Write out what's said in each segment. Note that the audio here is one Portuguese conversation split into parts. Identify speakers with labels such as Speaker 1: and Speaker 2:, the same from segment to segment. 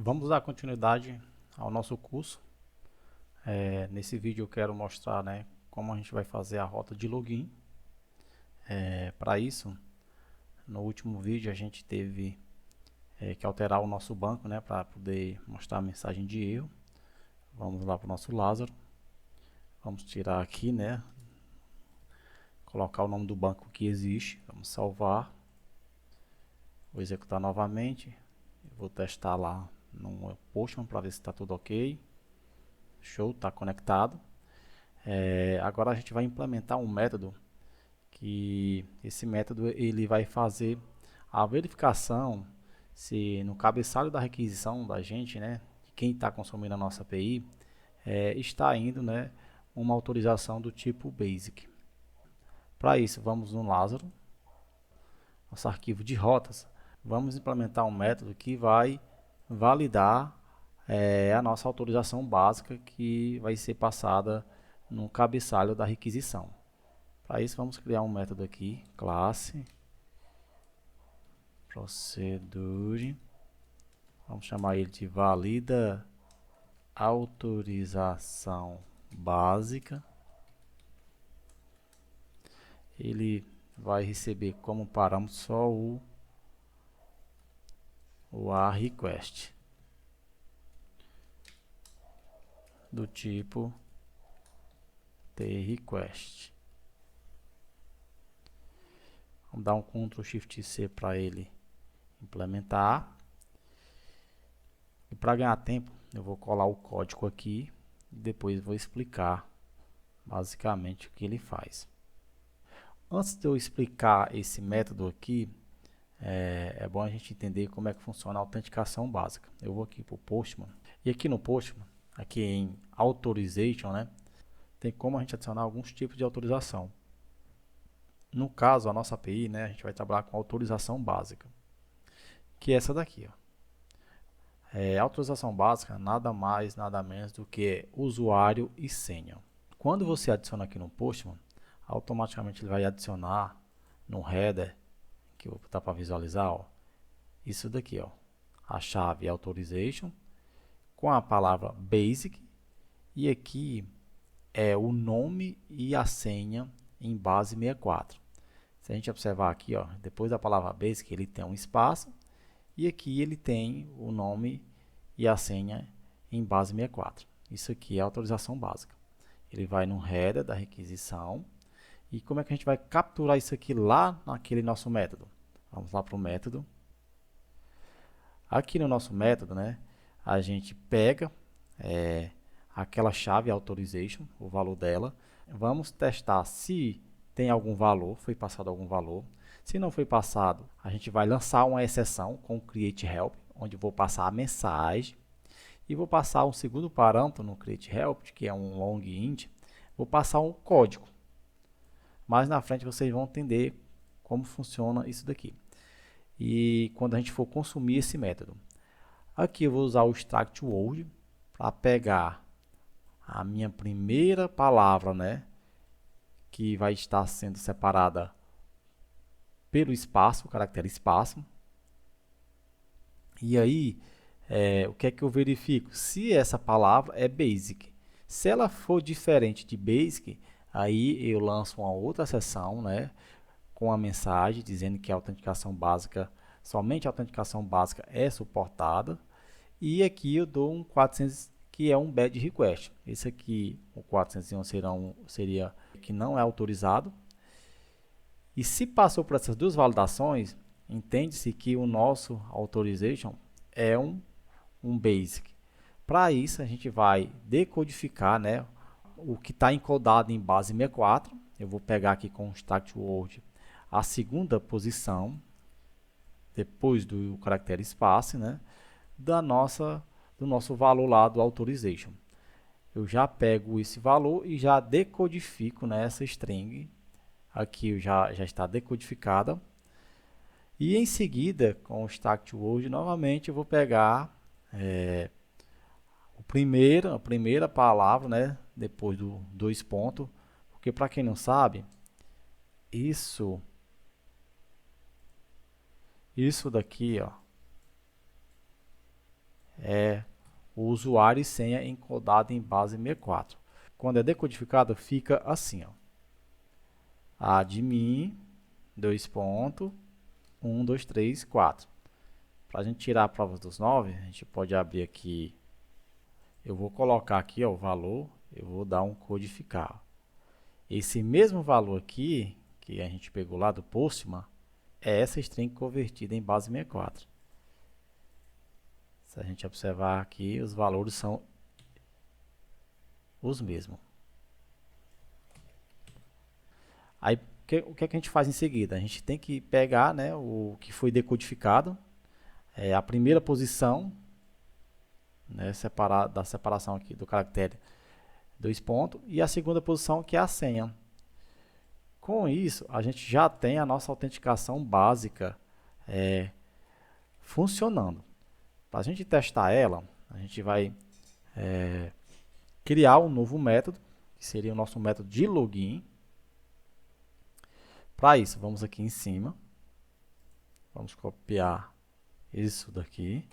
Speaker 1: Vamos dar continuidade ao nosso curso. Nesse vídeo eu quero mostrar, como a gente vai fazer a rota de login. Para isso, no último vídeo a gente teve que alterar o nosso banco, para poder mostrar a mensagem de erro. Vamos lá para o nosso Lázaro. Vamos tirar aqui, colocar o nome do banco que existe. Vamos salvar. Vou executar novamente. Vou testar lá no Postman para ver se está tudo ok. Show, está conectado. Agora a gente vai implementar um método que esse método ele vai fazer a verificação se no cabeçalho da requisição da gente, de quem está consumindo a nossa API, está indo, uma autorização do tipo BASIC. Para isso, vamos no Lázaro, nosso arquivo de rotas, vamos implementar um método que vai validar a nossa autorização básica que vai ser passada no cabeçalho da requisição. Para isso, vamos criar um método aqui, classe, procedure, vamos chamar ele de valida autorização básica. Ele vai receber como parâmetro só o request do tipo tRequest. Vamos dar um Ctrl Shift C para ele implementar. E para ganhar tempo, eu vou colar o código aqui e depois vou explicar basicamente o que ele faz. Antes de eu explicar esse método aqui, é bom a gente entender como é que funciona a autenticação básica. Eu vou aqui para o Postman, e aqui no Postman, aqui em Authorization, tem como a gente adicionar alguns tipos de autorização. No caso, a nossa API, a gente vai trabalhar com autorização básica, que é essa daqui. A autorização básica nada mais, nada menos do que usuário e senha. Quando você adiciona aqui no Postman, automaticamente ele vai adicionar no header, que eu vou botar para visualizar, isso daqui, a chave authorization com a palavra basic, e aqui é o nome e a senha em base 64. Se a gente observar aqui, depois da palavra basic ele tem um espaço, e aqui ele tem o nome e a senha em base 64. Isso aqui é a autorização básica. Ele vai no header da requisição. E como é que a gente vai capturar isso aqui lá naquele nosso método? Vamos lá para o método. Aqui no nosso método, a gente pega aquela chave authorization, o valor dela. Vamos testar se tem algum valor, foi passado algum valor. Se não foi passado, a gente vai lançar uma exceção com o create help, onde vou passar a mensagem. E vou passar um segundo parâmetro no create help, que é um long int. Vou passar um código. Mais na frente vocês vão entender como funciona isso daqui. E quando a gente for consumir esse método. Aqui eu vou usar o extract word para pegar a minha primeira palavra, que vai estar sendo separada pelo espaço, o caractere espaço. E aí, o que é que eu verifico? Se essa palavra é basic. Se ela for diferente de basic, aí eu lanço uma outra seção, com a mensagem dizendo que a autenticação básica, somente a autenticação básica é suportada. E aqui eu dou um 400, que é um bad request. Esse aqui, o 401 seria que não é autorizado. E se passou por essas duas validações, entende-se que o nosso authorization é um basic. Para isso, a gente vai decodificar, o que está encodado em base 64. Eu vou pegar aqui com o extract word a segunda posição, depois do caractere espaço, do nosso valor lá do authorization. Eu já pego esse valor e já decodifico essa string. Aqui já está decodificada. E em seguida, com o extract word, novamente eu vou pegar a primeira palavra, depois do dois pontos, porque para quem não sabe, isso daqui, o usuário e senha encodado em base 64. Quando é decodificado, fica assim, ó. Admin, 1, 2, 3, 4. Para a gente tirar a prova dos 9, a gente pode abrir aqui. Eu vou colocar aqui, ó, o valor, eu vou dar um codificar. Esse mesmo valor aqui, que a gente pegou lá do Postman, é essa string convertida em base 64. Se a gente observar aqui, os valores são os mesmos. Aí, o que é que a gente faz em seguida? A gente tem que pegar, né, o que foi decodificado, a primeira posição, né, da separação aqui do caractere 2 pontos, e a segunda posição, que é a senha. Com isso, a gente já tem a nossa autenticação básica funcionando. Para a gente testar ela, a gente vai criar um novo método, que seria o nosso método de login. Para isso, vamos aqui em cima, vamos copiar isso daqui.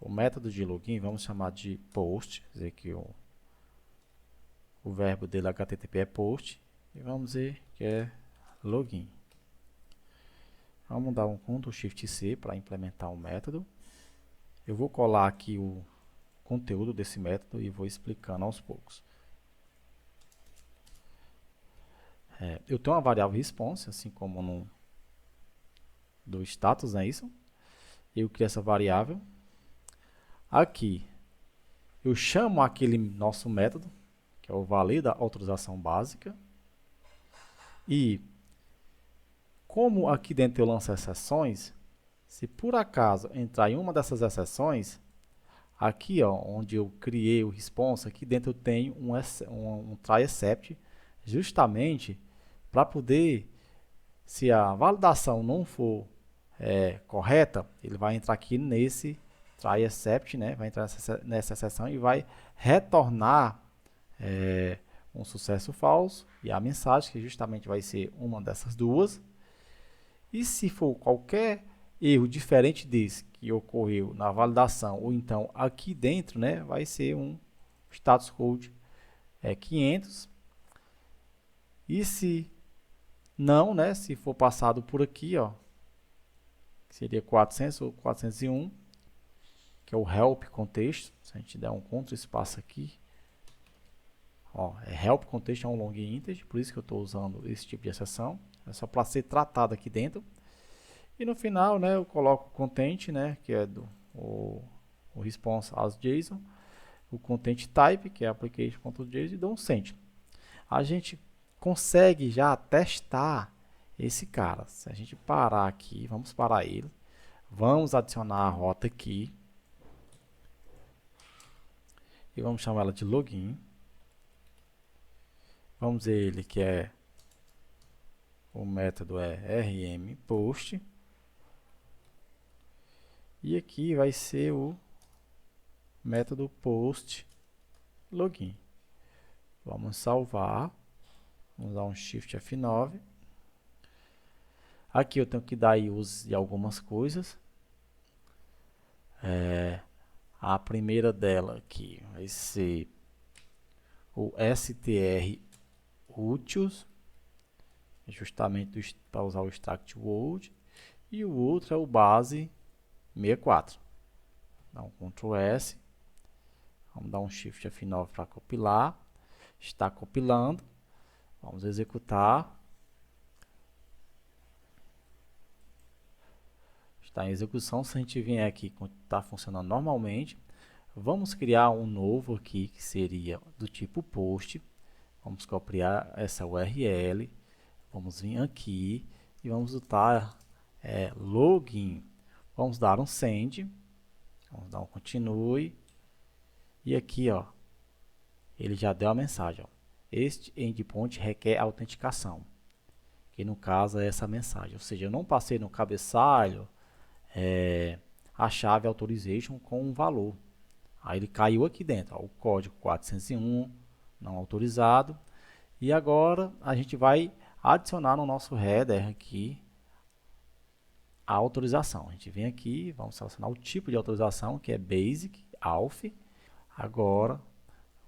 Speaker 1: O método de login vamos chamar de post, quer dizer que o verbo dele HTTP é post, e vamos dizer que é login. Vamos dar um Ctrl Shift C para implementar o método. Eu vou colar aqui o conteúdo desse método e vou explicando aos poucos. Eu tenho uma variável response, assim como no do status, não é isso? Eu crio essa variável. Aqui, eu chamo aquele nosso método, que é o valida autorização básica. E, como aqui dentro eu lanço exceções, se por acaso entrar em uma dessas exceções, aqui ó, onde eu criei o response, aqui dentro eu tenho um try except, justamente para poder, se a validação não for correta, ele vai entrar aqui nesse try except, né? Vai entrar nessa exceção e vai retornar um sucesso falso e a mensagem, que justamente vai ser uma dessas duas. E se for qualquer erro diferente desse que ocorreu na validação, ou então aqui dentro, né, vai ser um status code 500. E se não, né, se for passado por aqui, ó, que seria 400 ou 401, que é o help contexto. Se a gente der um Ctrl espaço aqui, ó, help contexto é um long integer, por isso que eu estou usando esse tipo de exceção. É só para ser tratado aqui dentro. E no final, né, eu coloco o content, né, que é o response as JSON, o content type, que é application.json, e dou um send. A gente consegue já testar esse cara. Se a gente parar aqui, vamos parar ele, vamos adicionar a rota aqui e vamos chamar ela de login. Vamos dizer ele que o método é rm post. E aqui vai ser o método post login. Vamos salvar. Vamos dar um Shift F9. Aqui eu tenho que dar use de algumas coisas. A primeira dela aqui vai ser o str úteis, justamente para usar o extract word. E o outro é o base 64. Dá um Ctrl S. Vamos dar um Shift F9 para compilar. Está compilando. Vamos executar. Está em execução. Se a gente vier aqui, está funcionando normalmente. Vamos criar um novo aqui, que seria do tipo post. Vamos copiar essa URL. Vamos vir aqui e vamos botar login. Vamos dar um send. Vamos dar um continue. E aqui, ó, ele já deu a mensagem. Ó. Este endpoint requer autenticação. Que no caso é essa mensagem. Ou seja, eu não passei no cabeçalho a chave authorization com um valor. Aí ele caiu aqui dentro. Ó, o código 401 não autorizado. E agora a gente vai adicionar no nosso header aqui a autorização. A gente vem aqui, vamos selecionar o tipo de autorização, que é Basic, Auth. Agora,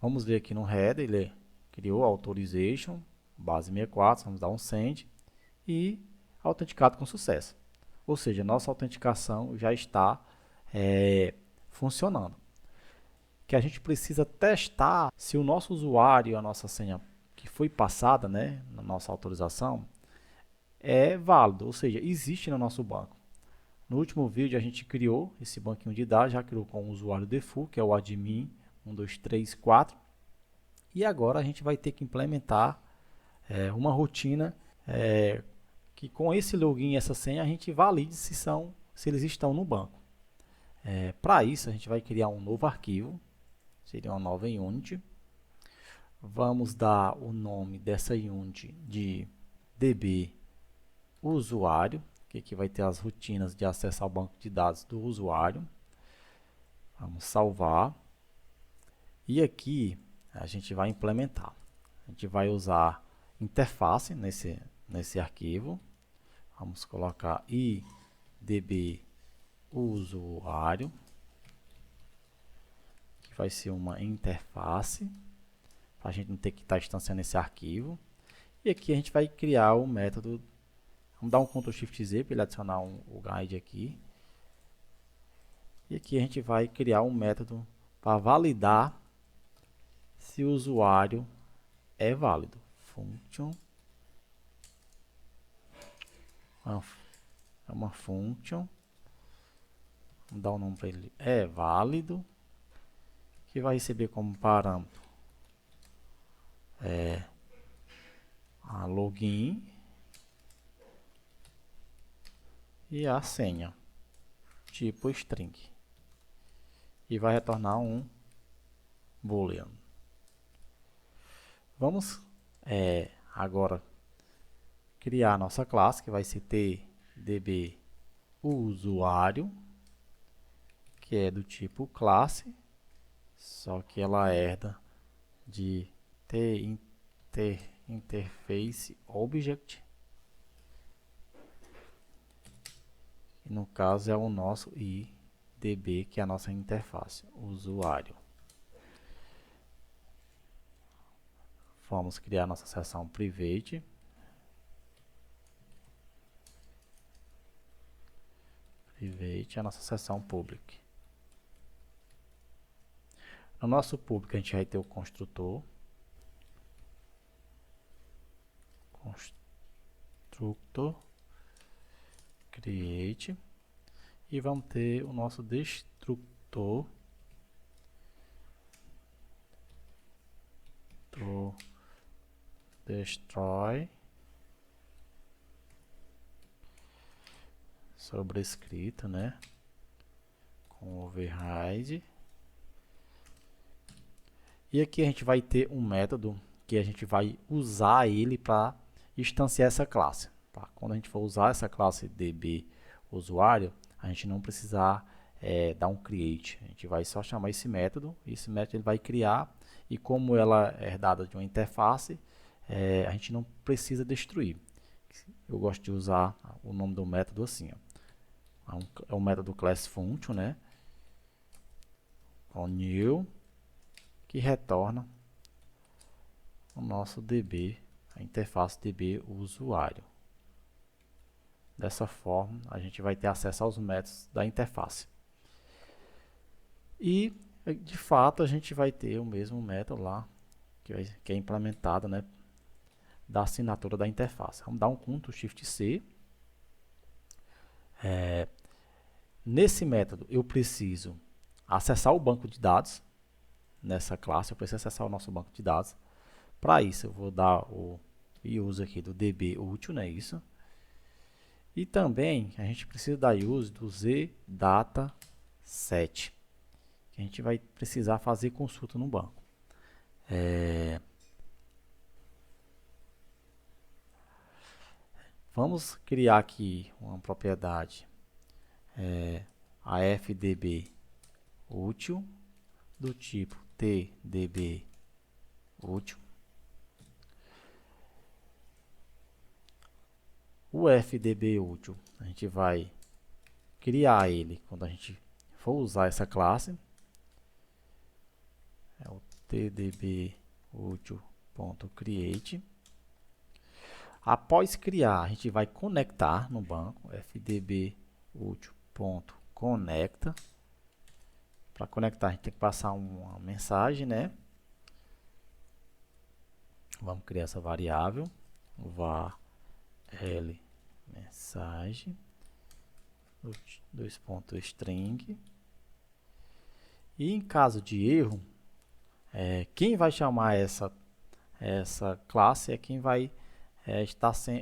Speaker 1: vamos ver aqui no header, ele criou Authorization, base 64, vamos dar um Send e autenticado com sucesso. Ou seja, nossa autenticação já está funcionando. Que a gente precisa testar se o nosso usuário, a nossa senha que foi passada, né, na nossa autorização, é válido, ou seja, existe no nosso banco. No último vídeo a gente criou esse banquinho de dados, já criou com o usuário default, que é o admin 1234, e agora a gente vai ter que implementar uma rotina que com esse login e essa senha a gente valide se eles estão no banco. Para isso a gente vai criar um novo arquivo, seria uma nova unit. Vamos dar o nome dessa unit de db usuário, que aqui vai ter as rotinas de acesso ao banco de dados do usuário. Vamos salvar. E aqui a gente vai implementar. A gente vai usar interface nesse arquivo. Vamos colocar idb usuário, que vai ser uma interface, para a gente não ter que estar instanciando esse arquivo. E aqui a gente vai criar o método. Vamos dar um Ctrl Shift Z para ele adicionar o guide aqui. E aqui a gente vai criar um método para validar se o usuário é válido. Function. É uma function. Vamos dar o nome para ele. É válido. Que vai receber como parâmetro a login e a senha, tipo string, e vai retornar um boolean. Vamos agora criar a nossa classe, que vai ser tdb usuário, que é do tipo classe, só que ela herda de interface object, e no caso é o nosso idb, que é a nossa interface usuário. Vamos criar nossa seção private. Private é a nossa seção public. No nosso public a gente vai ter o construtor. Constructor create. E vamos ter o nosso destrutor. Destroy. Sobrescrito, né? Com override. E aqui a gente vai ter um método que a gente vai usar ele para instanciar essa classe. Tá? Quando a gente for usar essa classe db usuário, a gente não precisar dar um create. A gente vai só chamar esse método. Esse método ele vai criar, e como ela é herdada de uma interface, a gente não precisa destruir. Eu gosto de usar o nome do método assim. Ó. É um método class function, né? Com new, que retorna o nosso DB, a interface DB usuário. Dessa forma, a gente vai ter acesso aos métodos da interface. E, de fato, a gente vai ter o mesmo método lá, que é implementado, né, da assinatura da interface. Vamos dar um Ctrl Shift C. Nesse método, eu preciso acessar o banco de dados. Nessa classe, eu preciso acessar o nosso banco de dados. Para isso, eu vou dar o use aqui do db útil, né, isso. E também a gente precisa dar use do zdataset, que a gente vai precisar fazer consulta no banco. Vamos criar aqui uma propriedade, a fdb útil, do tipo tdb útil. O fdb útil, a gente vai criar ele, quando a gente for usar essa classe, é o tdbutil.create. Após criar, a gente vai conectar no banco, fdbutil.conecta. Para conectar, a gente tem que passar uma mensagem, né? Vamos criar essa variável, var l mensagem, string. E em caso de erro, quem vai chamar essa classe é quem vai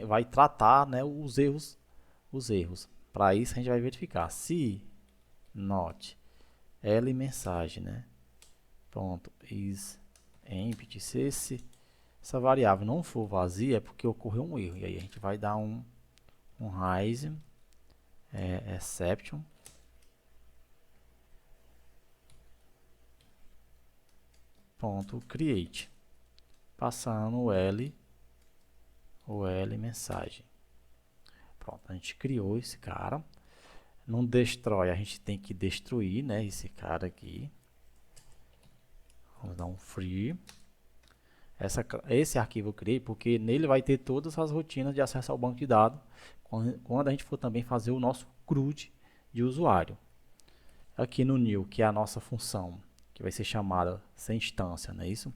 Speaker 1: vai tratar, né, os erros. Para isso a gente vai verificar se not l mensagem, né, ponto is empty. Se essa variável não for vazia é porque ocorreu um erro, e aí a gente vai dar um raise exception ponto create, passando o l mensagem. Pronto, a gente criou esse cara. Não destrói, a gente tem que destruir, né, esse cara aqui. Vamos dar um free. Esse arquivo eu criei porque nele vai ter todas as rotinas de acesso ao banco de dados quando a gente for também fazer o nosso CRUD de usuário. Aqui no new, que é a nossa função, que vai ser chamada sem instância, não é isso?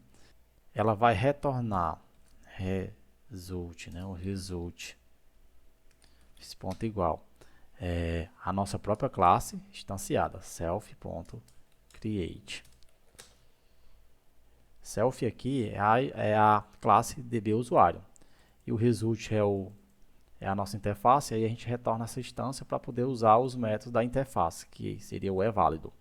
Speaker 1: Ela vai retornar result, né, o result, esse ponto igual, a nossa própria classe instanciada, self.create. Self aqui é a classe dbusuário. E o result é a nossa interface, aí a gente retorna essa instância para poder usar os métodos da interface, que seria o eVálido.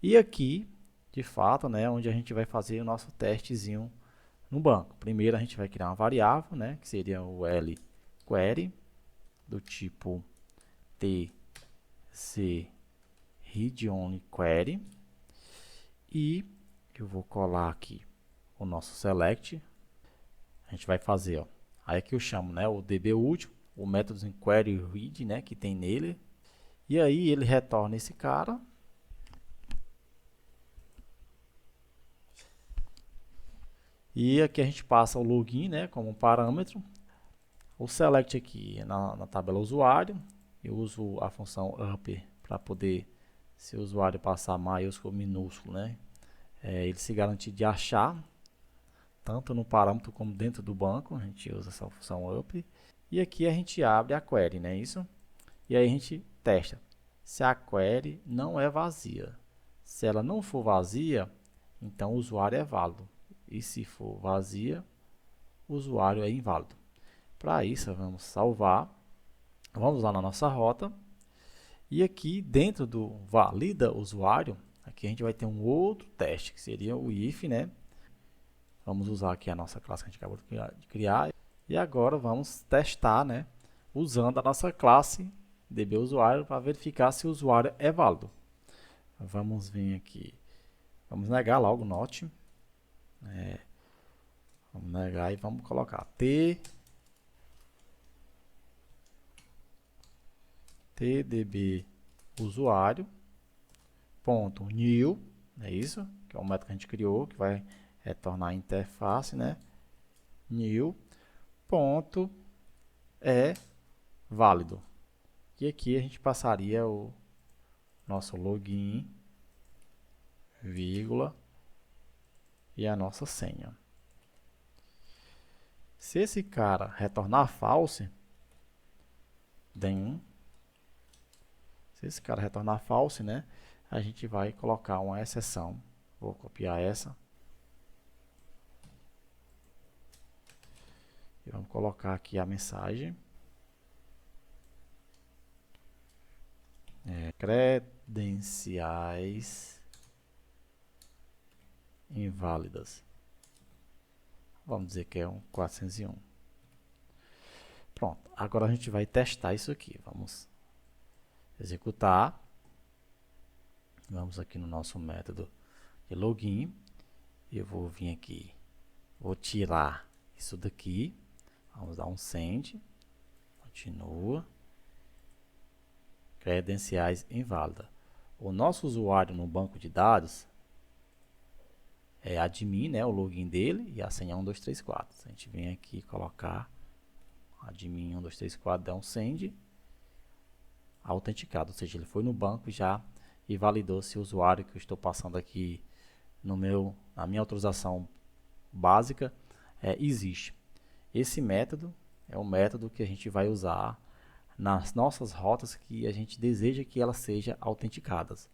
Speaker 1: E aqui, de fato, né, onde a gente vai fazer o nosso testezinho no banco. Primeiro a gente vai criar uma variável, né, que seria o lQuery, do tipo tc read-only-query, e eu vou colar aqui o nosso select. A gente vai fazer, ó, aí aqui eu chamo, né, o dbutil, o método query read, né, que tem nele, e aí ele retorna esse cara. E aqui a gente passa o login, né, como um parâmetro. O select aqui na tabela usuário, eu uso a função upper para poder, se o usuário passar maiúsculo ou minúsculo, né, ele se garantir de achar, tanto no parâmetro como dentro do banco. A gente usa essa função up. E aqui a gente abre a query, né, isso? E aí a gente testa se a query não é vazia. Se ela não for vazia, então o usuário é válido. E se for vazia, o usuário é inválido. Para isso, vamos salvar. Vamos lá na nossa rota. E aqui dentro do valida usuário, aqui a gente vai ter um outro teste, que seria o if, né? Vamos usar aqui a nossa classe que a gente acabou de criar. E agora vamos testar, né, usando a nossa classe dbusuário para verificar se o usuário é válido. Vamos vir aqui. Vamos negar logo o not. Vamos negar e vamos colocar tdb usuário ponto new, é isso, que é o método que a gente criou, que vai retornar a interface, né, new ponto válido. E aqui a gente passaria o nosso login, vírgula, e a nossa senha. Se esse cara retornar false, then, se esse cara retornar false, né, a gente vai colocar uma exceção. Vou copiar essa. E vamos colocar aqui a mensagem. Credenciais inválidas. Vamos dizer que é um 401. Pronto, agora a gente vai testar isso aqui. Vamos executar. Vamos aqui no nosso método de login. Eu vou vir aqui, vou tirar isso daqui. Vamos dar um send. Continua. credenciais inválida. O nosso usuário no banco de dados é admin, né, o login dele, e a senha 1234. A gente vem aqui colocar admin 1234, dá um send, autenticado, ou seja, ele foi no banco já e validou se o usuário que eu estou passando aqui na minha autorização básica existe. Esse método é o método que a gente vai usar nas nossas rotas que a gente deseja que elas sejam autenticadas.